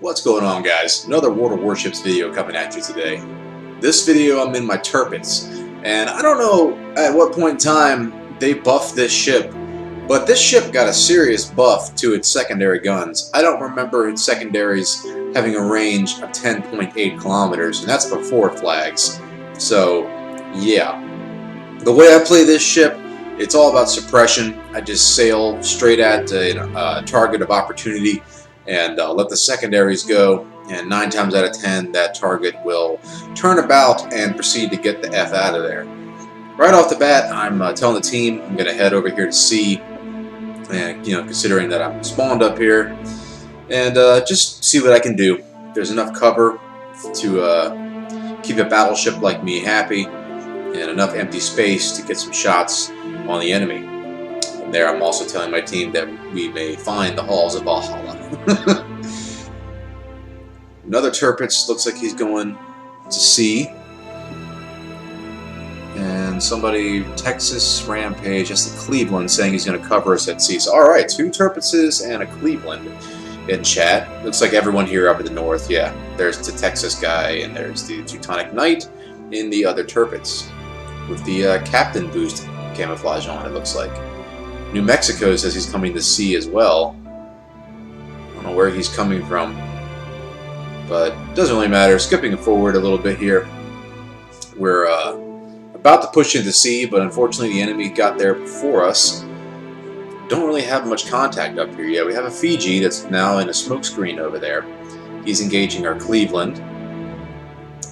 What's going on, guys? Another World of Warships video coming at you today. This video I'm in my Tirpitz, and I don't know at what point in time they buffed this ship, but this ship got a serious buff to its secondary guns. I don't remember its secondaries having a range of 10.8 kilometers, and that's before flags. So, yeah. The way I play this ship, it's all about suppression. I just sail straight at a target of opportunity and let the secondaries go, and 9 times out of 10 that target will turn about and proceed to get the F out of there. Right off the bat, I'm telling the team I'm going to head over here to sea, and considering that I'm spawned up here, and just see what I can do. There's enough cover to keep a battleship like me happy, and enough empty space to get some shots on the enemy. And there I'm also telling my team that we may find the halls of Valhalla. Another Tirpitz, looks like he's going to sea. And somebody, Texas Rampage, that's the Cleveland, saying he's going to cover us at sea. So alright, 2 Tirpitzes and a Cleveland in chat. Looks like everyone here up in the north, yeah. There's the Texas guy, and there's the Teutonic Knight in the other Tirpitz, with the Captain Boost camouflage on, it looks like. New Mexico says he's coming to sea as well. I don't know where he's coming from, but it doesn't really matter. Skipping forward a little bit here, we're about to push into sea, but unfortunately the enemy got there before us. Don't really have much contact up here yet. We have a Fiji that's now in a smoke screen over there. He's engaging our Cleveland,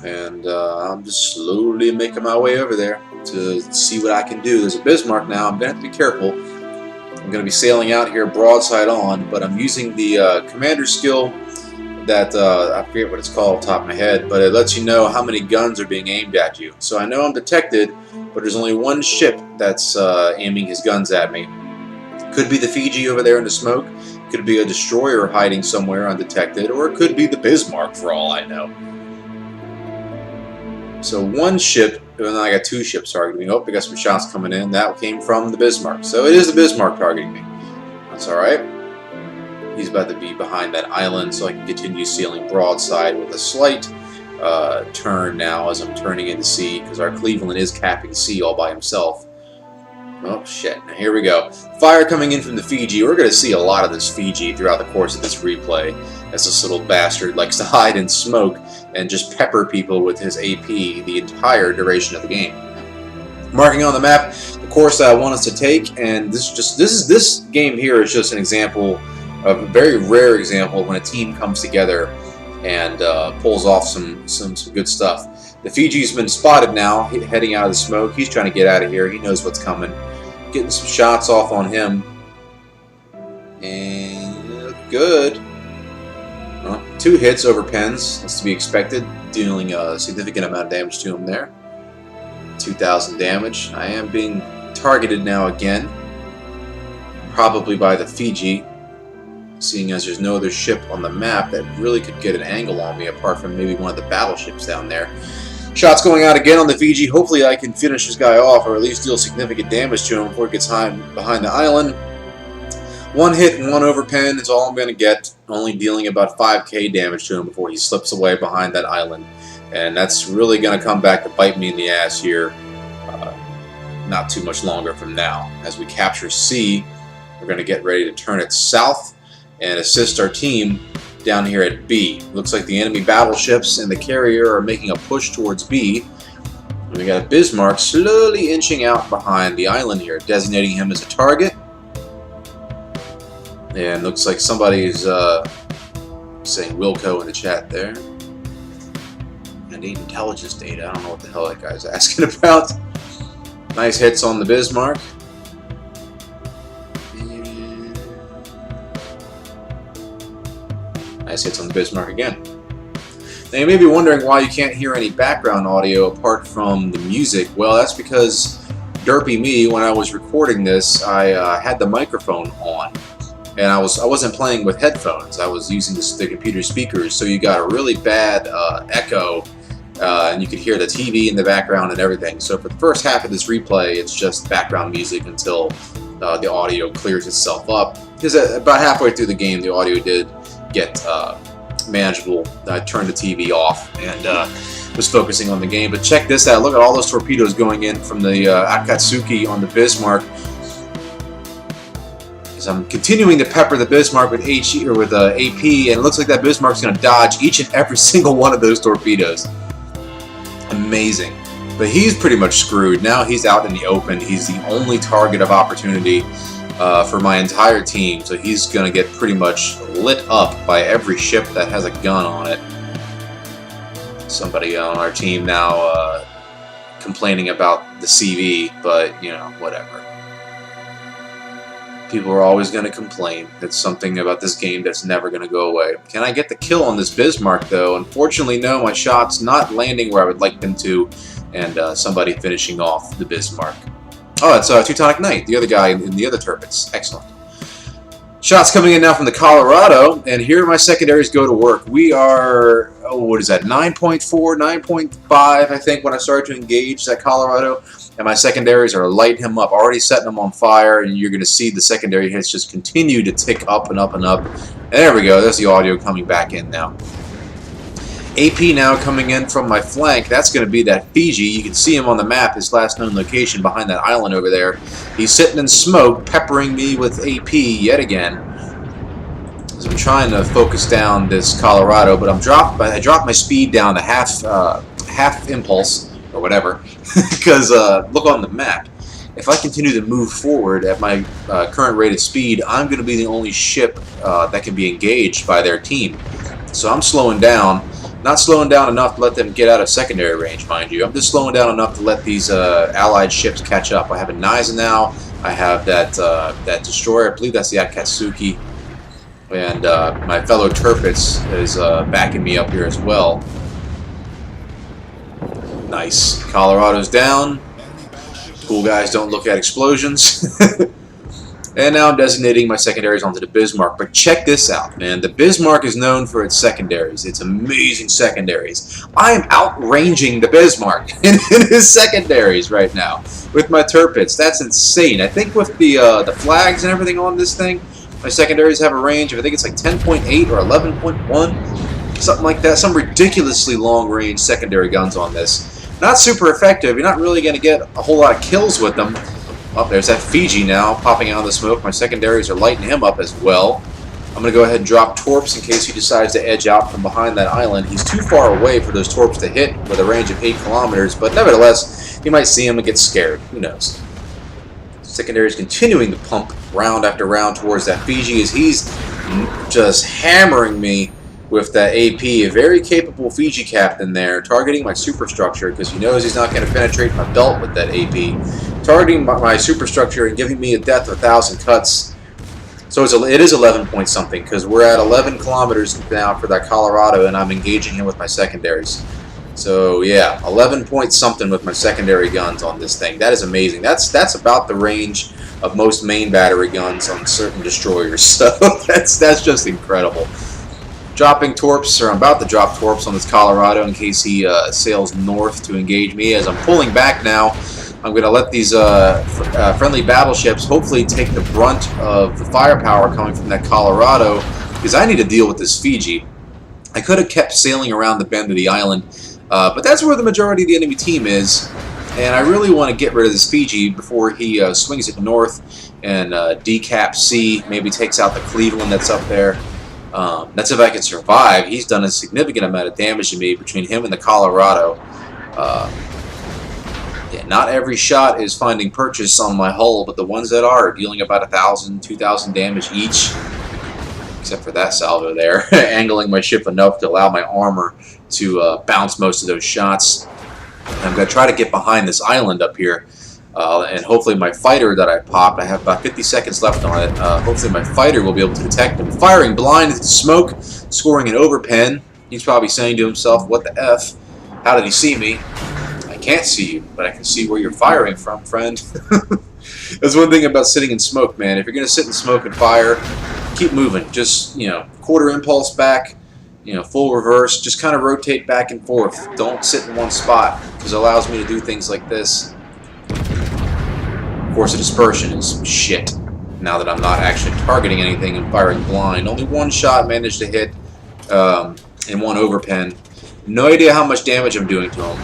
and I'm just slowly making my way over there to see what I can do. There's a Bismarck now. I'm going to have to be careful. I'm going to be sailing out here broadside on, but I'm using the commander skill that, I forget what it's called off the top of my head, but it lets you know how many guns are being aimed at you. So I know I'm detected, but there's only one ship that's aiming his guns at me. Could be the Fiji over there in the smoke, could be a destroyer hiding somewhere undetected, or it could be the Bismarck for all I know. So one ship, and then I got 2 ships targeting me. Oh, I got some shots coming in. That came from the Bismarck. So it is the Bismarck targeting me. That's alright. He's about to be behind that island, so I can continue sailing broadside with a slight turn now as I'm turning into sea, because our Cleveland is capping sea all by himself. Oh, shit. Now here we go. Fire coming in from the Fiji. We're going to see a lot of this Fiji throughout the course of this replay, as this little bastard likes to hide in smoke and just pepper people with his AP the entire duration of the game. Marking on the map the course that I want us to take, and this game here is just an example, of a very rare example, when a team comes together and pulls off some good stuff. The Fiji's been spotted now, heading out of the smoke. He's trying to get out of here. He knows what's coming. Getting some shots off on him, and good. Well, 2 hits over pens, that's to be expected, dealing a significant amount of damage to him there. 2,000 damage. I am being targeted now again, probably by the Fiji, seeing as there's no other ship on the map that really could get an angle on me apart from maybe one of the battleships down there. Shots going out again on the Fiji. Hopefully I can finish this guy off, or at least deal significant damage to him before he gets behind the island. 1 hit and 1 overpen is all I'm going to get, only dealing about 5k damage to him before he slips away behind that island. And that's really going to come back to bite me in the ass here not too much longer from now. As we capture C, we're going to get ready to turn it south and assist our team down here at B. Looks like the enemy battleships and the carrier are making a push towards B. And we got a Bismarck slowly inching out behind the island here, designating him as a target. And looks like somebody's saying Wilco in the chat there. I need intelligence data. I don't know what the hell that guy's asking about. Nice hits on the Bismarck. Nice hits on the Bismarck again. Now you may be wondering why you can't hear any background audio apart from the music. Well, that's because derpy me, when I was recording this, I had the microphone on, and I wasn't playing with headphones. I was using the computer speakers, so you got a really bad echo, and you could hear the TV in the background and everything. So for the first half of this replay, it's just background music until the audio clears itself up. Because about halfway through the game, the audio did get manageable. I turned the TV off and was focusing on the game. But check this out. Look at all those torpedoes going in from the Akatsuki on the Bismarck. As I'm continuing to pepper the Bismarck with AP, and it looks like that Bismarck's going to dodge each and every single one of those torpedoes. Amazing. But he's pretty much screwed. Now he's out in the open. He's the only target of opportunity for my entire team. So he's going to get pretty much lit up by every ship that has a gun on it. Somebody on our team now complaining about the CV, but, you know, whatever. People are always going to complain. It's something about this game that's never going to go away. Can I get the kill on this Bismarck, though? Unfortunately, no. My shot's not landing where I would like them to, and somebody finishing off the Bismarck. Oh, it's Teutonic Knight, the other guy in the other Tirpitz. Excellent. Shots coming in now from the Colorado, and here my secondaries go to work. We are, oh, what is that, 9.4, 9.5, I think, when I started to engage that Colorado. And my secondaries are lighting him up, already setting him on fire, and you're going to see the secondary hits just continue to tick up and up and up. And there we go, there's the audio coming back in now. AP now coming in from my flank. That's going to be that Fiji. You can see him on the map, his last known location behind that island over there. He's sitting in smoke, peppering me with AP yet again. As I'm trying to focus down this Colorado, but I dropped my speed down to half impulse, or whatever. Because look on the map. If I continue to move forward at my current rate of speed, I'm going to be the only ship that can be engaged by their team. So I'm slowing down. Not slowing down enough to let them get out of secondary range, mind you. I'm just slowing down enough to let these allied ships catch up. I have a Niza now. I have that destroyer. I believe that's the Akatsuki. And my fellow Tirpitz is backing me up here as well. Nice. Colorado's down. Cool guys don't look at explosions. And now I'm designating my secondaries onto the Bismarck. But check this out, man. The Bismarck is known for its secondaries. It's amazing secondaries. I am outranging the Bismarck in his secondaries right now with my Tirpitz. That's insane. I think with the flags and everything on this thing, my secondaries have a range of, I think it's like 10.8 or 11.1. Something like that. Some ridiculously long-range secondary guns on this. Not super effective. You're not really going to get a whole lot of kills with them. Oh, there's that Fiji now popping out of the smoke. My secondaries are lighting him up as well. I'm going to go ahead and drop Torps in case he decides to edge out from behind that island. He's too far away for those Torps to hit with a range of 8 kilometers, but nevertheless, you might see him and get scared. Who knows? Secondary is continuing to pump round after round towards that Fiji as he's just hammering me with that AP. A very capable Fiji captain there, targeting my superstructure because he knows he's not going to penetrate my belt with that AP. Targeting my superstructure and giving me a death of 1,000 cuts. So it is 11 point something because we're at 11 kilometers now for that Colorado and I'm engaging him with my secondaries. So yeah, 11 point something with my secondary guns on this thing. That is amazing. That's about the range of most main battery guns on certain destroyers. So that's just incredible. Dropping Torps, or I'm about to drop Torps on this Colorado in case he sails north to engage me. As I'm pulling back now, I'm going to let these friendly battleships hopefully take the brunt of the firepower coming from that Colorado, because I need to deal with this Fiji. I could have kept sailing around the bend of the island, but that's where the majority of the enemy team is, and I really want to get rid of this Fiji before he swings it north and decaps C, maybe takes out the Cleveland that's up there. That's if I can survive. He's done a significant amount of damage to me between him and the Colorado. Yeah, not every shot is finding purchase on my hull, but the ones that are dealing about 1,000, 2,000 damage each. Except for that salvo there, angling my ship enough to allow my armor to bounce most of those shots. I'm going to try to get behind this island up here, and hopefully my fighter that I popped, I have about 50 seconds left on it, hopefully my fighter will be able to detect him. Firing blind into smoke, scoring an overpen. He's probably saying to himself, what the F? How did he see me? I can't see you, but I can see where you're firing from, friend. That's one thing about sitting in smoke, man. If you're going to sit in smoke and fire, keep moving. Just, quarter impulse back, full reverse. Just kind of rotate back and forth. Don't sit in one spot, because it allows me to do things like this. Of course, the dispersion is shit, now that I'm not actually targeting anything and firing blind. Only one shot managed to hit in one overpen. No idea how much damage I'm doing to him.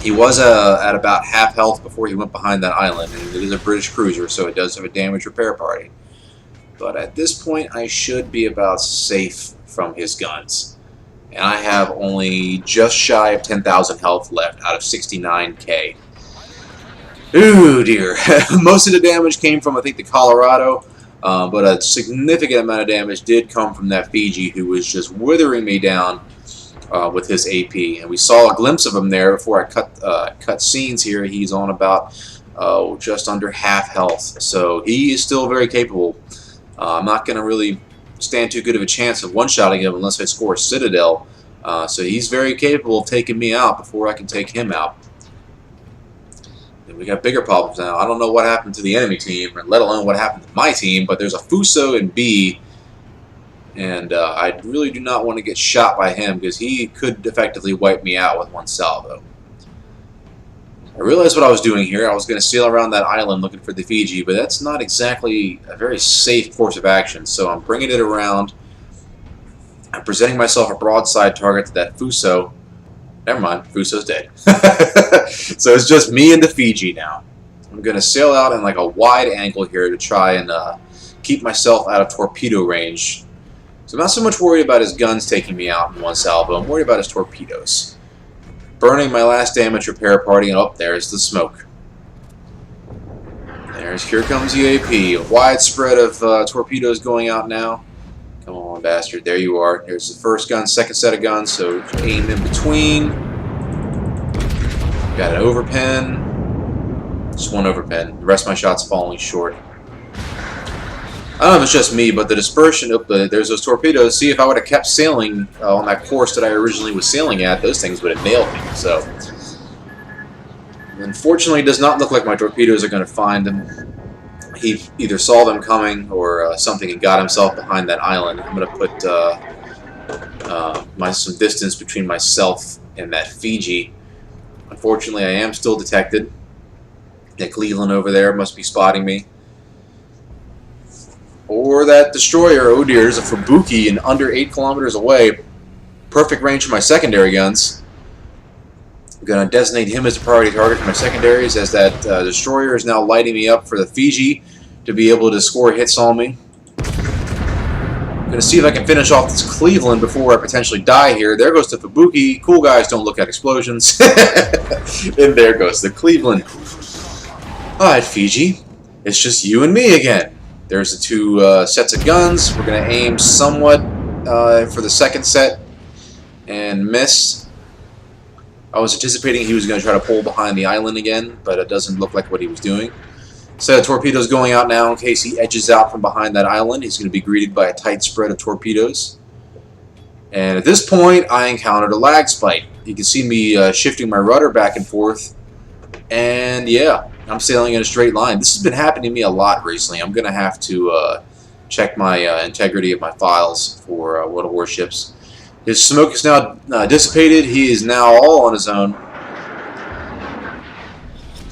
He was at about half health before he went behind that island, and it is a British cruiser, so it does have a damage repair party. But at this point, I should be about safe from his guns. And I have only just shy of 10,000 health left out of 69k. Ooh, dear. Most of the damage came from, I think, the Colorado, but a significant amount of damage did come from that Fiji, who was just withering me down with his AP. And we saw a glimpse of him there before I cut scenes here. He's on about just under half health, so he is still very capable. I'm not going to really stand too good of a chance of one-shotting him unless I score a Citadel. So he's very capable of taking me out before I can take him out. And we got bigger problems now. I don't know what happened to the enemy team, or let alone what happened to my team, but there's a Fuso in B, and I really do not want to get shot by him because he could effectively wipe me out with one salvo. I realized what I was doing here. I was going to sail around that island looking for the Fiji, but that's not exactly a very safe course of action, so I'm bringing it around. I'm presenting myself a broadside target to that Fuso. Never mind, Fuso's dead. So it's just me and the Fiji now. I'm going to sail out in like a wide angle here to try and keep myself out of torpedo range. So I'm not so much worried about his guns taking me out in one salvo. I'm worried about his torpedoes. Burning my last damage repair party, and up there's the smoke. Here comes the AP. A wide spread of torpedoes going out now. Come on, bastard. There you are. There's the first gun, second set of guns, so aim in between. Got an overpen. Just one overpen. The rest of my shots falling short. I don't know if it's just me, but the dispersion, there's those torpedoes. See, if I would have kept sailing on that course that I originally was sailing at, those things would have nailed me. So, unfortunately, it does not look like my torpedoes are going to find them. He either saw them coming or something and got himself behind that island. I'm going to put some distance between myself and that Fiji. Unfortunately, I am still detected. That Cleveland over there must be spotting me. Or that destroyer. Oh dear, there's a Fubuki and under 8 kilometers away. Perfect range for my secondary guns. I'm going to designate him as a priority target for my secondaries, as that destroyer is now lighting me up for the Fiji to be able to score hits on me. I'm going to see if I can finish off this Cleveland before I potentially die here. There goes the Fubuki. Cool guys don't look at explosions. And there goes the Cleveland. Alright, Fiji. It's just you and me again. There's the two sets of guns. We're going to aim somewhat for the second set and miss. I was anticipating he was going to try to pull behind the island again, but it doesn't look like what he was doing. Set of torpedoes going out now in case he edges out from behind that island. He's going to be greeted by a tight spread of torpedoes. And at this point, I encountered a lag spike. You can see me shifting my rudder back and forth. And yeah, I'm sailing in a straight line. This has been happening to me a lot recently. I'm going to have to check my integrity of my files for World of Warships. His smoke is now dissipated. He is now all on his own.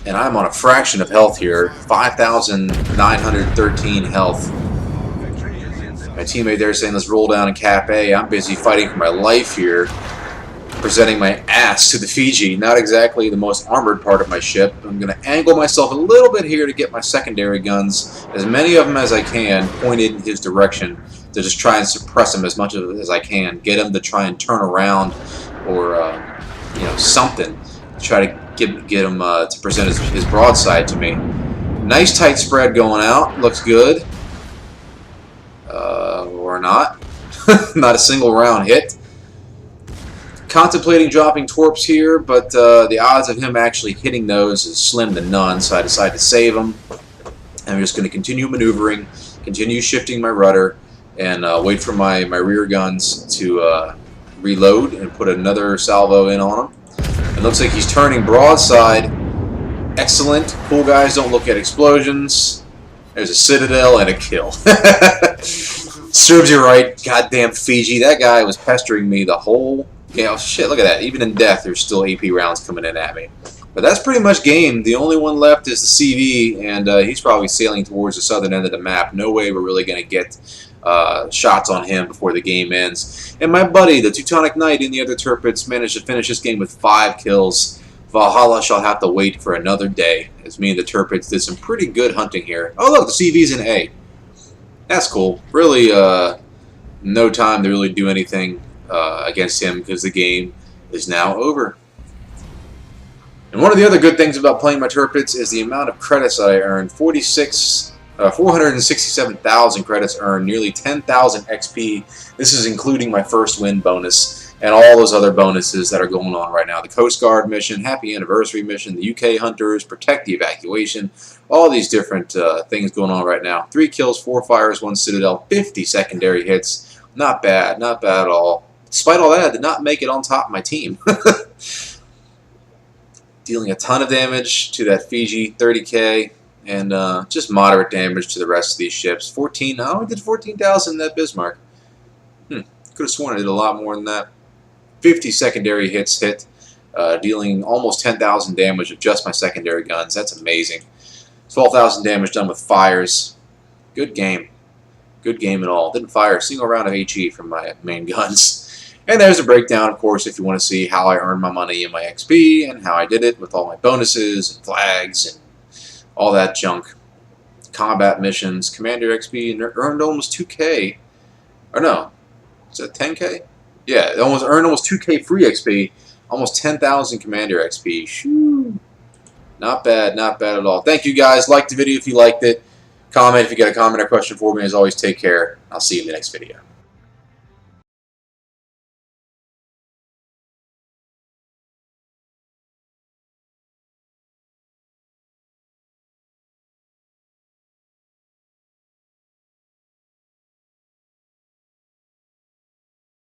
And I'm on a fraction of health here. 5,913 health. My teammate there saying, let's roll down in Cap A. I'm busy fighting for my life here. Presenting my ass to the Fiji. Not exactly the most armored part of my ship. I'm going to angle myself a little bit here to get my secondary guns, as many of them as I can, pointed in his direction to just try and suppress him as much as I can. Get him to try and turn around or something to try to get him to present his broadside to me. Nice tight spread going out. Looks good. Or not. Not a single round hit. Contemplating dropping torps here, but the odds of him actually hitting those is slim to none, so I decided to save him. I'm just going to continue maneuvering, continue shifting my rudder, and wait for my rear guns to reload and put another salvo in on him. It looks like he's turning broadside. Excellent. Cool guys don't look at explosions. There's a Citadel and a kill. Serves you right. Goddamn Fiji. That guy was pestering me the whole... Yeah, shit, look at that. Even in death, there's still AP rounds coming in at me. But that's pretty much game. The only one left is the CV, and he's probably sailing towards the southern end of the map. No way we're really going to get shots on him before the game ends. And my buddy, the Teutonic Knight in the other Tirpitz, managed to finish this game with 5 kills. Valhalla shall have to wait for another day, as me and the Tirpitz did some pretty good hunting here. Oh look, the CV's in A. That's cool. Really, no time to really do anything against him because the game is now over. And one of the other good things about playing my Tirpitz is the amount of credits that I earned. 467,000 credits earned, nearly 10,000 XP. This is including my first win bonus and all those other bonuses that are going on right now. The Coast Guard mission, Happy Anniversary mission, the UK Hunters, Protect the Evacuation, all these different things going on right now. 3 kills, 4 fires, 1 Citadel, 50 secondary hits. Not bad at all. Despite all that, I did not make it on top of my team. Dealing a ton of damage to that Fiji, 30k, and just moderate damage to the rest of these ships. 14, oh, I did 14,000 in that Bismarck. Could have sworn I did a lot more than that. 50 secondary hits hit, dealing almost 10,000 damage with just my secondary guns. That's amazing. 12,000 damage done with fires. Good game. Good game at all. Didn't fire a single round of HE from my main guns. And there's a breakdown, of course, if you want to see how I earned my money and my XP and how I did it with all my bonuses and flags and all that junk. Combat missions, Commander XP, and earned almost 2k. Or no, is that 10k? Yeah, it earned almost 2k free XP, almost 10,000 Commander XP. Shoo. Not bad at all. Thank you guys. Like the video if you liked it. Comment if you got a comment or question for me. As always, take care. I'll see you in the next video.